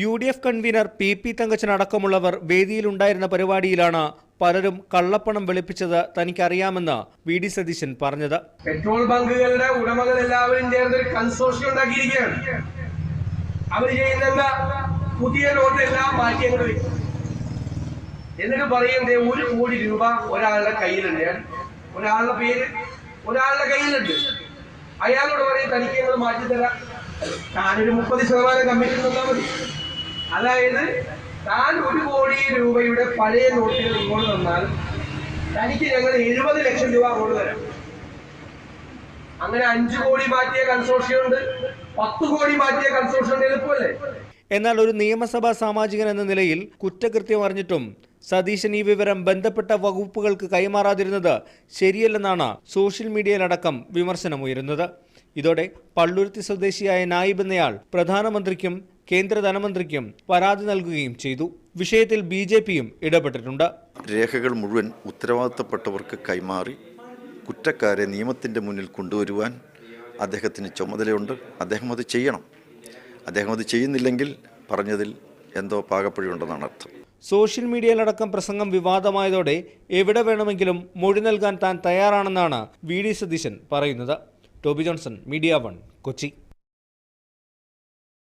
UDF convener PP Thankachan അടക്കമുള്ളവർ വേദിയിലുണ്ടായിരുന്ന പരിപാടിയിലാണ് പലരും കള്ളപ്പണം വെളുപ്പിച്ചത് തനിക്കറിയാമെന്ന് VD സതീശൻ പറഞ്ഞത്. പെട്രോൾ ബങ്കുകളുടെ ഉടമകൾ എല്ലാവരും ചേർന്ന് ഒരു കൺസോർഷ്യം ഉണ്ടാക്കിയിരിക്കുകയാണ്. അവർ ചെയ്യുന്ന പുതിയ നോട്ട് എല്ലാം മാറ്റിയങ്ങൾ വെക്കും. എന്നിട്ട് പറയുന്നത് 1 കോടി രൂപ ഒരാളുടെ കയ്യിലുണ്ട്, ഒരാളുടെ പേര് ഒരാളുടെ കയ്യിലുണ്ട്. അയാളോട് പറയും തനിക്ക് ഞങ്ങൾ മാറ്റിത്തരാം, താനൊരു 30% കമ്മീഷൻ തന്നാൽ മതി. അതായത് താൻ 1 കോടി രൂപയുടെ പഴയ നോട്ടുകൾ ഇങ്ങോട്ട് തന്നാൽ തനിക്ക് ഞങ്ങൾ 70 ലക്ഷം രൂപ അങ്ങോട്ട് തരാം. അങ്ങനെ 5 കോടി മാറ്റിയ കൺസോർഷ്യം ഉണ്ട്, 10 കോടി മാറ്റിയ കൺസോർഷ്യം ഉണ്ട്. എളുപ്പമല്ലേ? എന്നാൽ ഒരു നിയമസഭാ സാമാജികൻ എന്ന നിലയിൽ കുറ്റകൃത്യം അറിഞ്ഞിട്ടും സതീശൻ ഈ വിവരം ബന്ധപ്പെട്ട വകുപ്പുകൾക്ക് കൈമാറാതിരുന്നത് ശരിയല്ലെന്നാണ് സോഷ്യൽ മീഡിയയിലടക്കം വിമർശനമുയരുന്നത്. ഇതോടെ പള്ളുരുത്തി സ്വദേശിയായ നായിബ് എന്നയാൾ പ്രധാനമന്ത്രിക്കും കേന്ദ്ര ധനമന്ത്രിക്കും പരാതി നൽകുകയും ചെയ്തു. വിഷയത്തിൽ BJPയും ഇടപെട്ടിട്ടുണ്ട്. രേഖകൾ മുഴുവൻ ഉത്തരവാദിത്തപ്പെട്ടവർക്ക് കൈമാറി കുറ്റക്കാരെ നിയമത്തിൻ്റെ മുന്നിൽ കൊണ്ടുവരുവാൻ അദ്ദേഹത്തിന് ചുമതലയുണ്ട്. അദ്ദേഹം അത് ചെയ്യണം. അദ്ദേഹം അത് ചെയ്യുന്നില്ലെങ്കിൽ പറഞ്ഞതിൽ എന്തോ പാകപ്പിഴയുണ്ടെന്നാണ് അർത്ഥം. സോഷ്യൽ മീഡിയയിലടക്കം പ്രസംഗം വിവാദമായതോടെ എവിടെ വേണമെങ്കിലും മൊഴി നൽകാൻ താൻ തയ്യാറാണെന്നാണ് VD സതീശൻ പറയുന്നത്. Toby Johnson, Media One, Kochi.